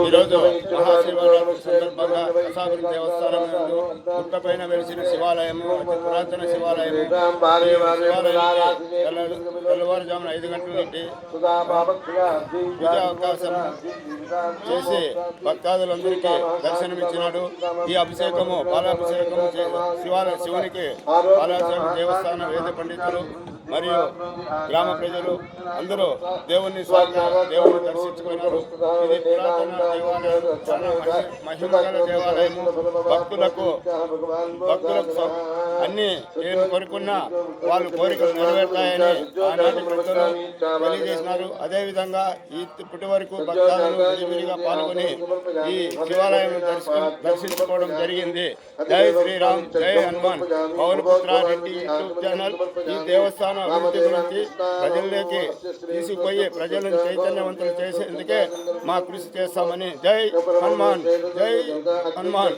ఈరోజు మహాశివరాత్రి సందర్భంగా ప్రసాదం దేవస్థానం గుట్టపైన వెలిసిన శివాలయము, పురాతన శివాలయము. తెల్లవారుజామున 5 గంటల నుండి పూజా అవకాశం చేసి భక్తాదులందరికీ దర్శనమిచ్చినాడు. ఈ అభిషేకము పాలాభిషేకము శివునికి పాలాభిషేకం దేవస్థాన వేద పండితులు మరియు గ్రామ ప్రజలు అందరూ దేవుణ్ణి దర్శించుకున్నారు. ఇది పురాతన దేవాలయం, చాలా మహిమగల దేవాలయము. భక్తులకు అన్ని ఏమి కోరుకున్నా వాళ్ళ కోరికలు నెరవేరుతాయని ఆనాటి ప్రజలు తెలియజేసినారు. అదేవిధంగా ఇప్పటి వరకు భక్తులు విరివిరిగా పాల్గొని ఈ శివాలయం దర్శించుకోవడం జరిగింది. జై శ్రీరామ్, జై హనుమాన్. పవనపుత్ర రెడ్డి యూట్యూబ్ ఛానల్ ఈ దేవస్థానం అభివృద్ధి గురించి ప్రజల్లోకి తీసుకుపోయి ప్రజలను చైతన్యవంతులు చేసేందుకే మా కృషి చేస్తామని. జై హనుమాన్, జై హనుమాన్.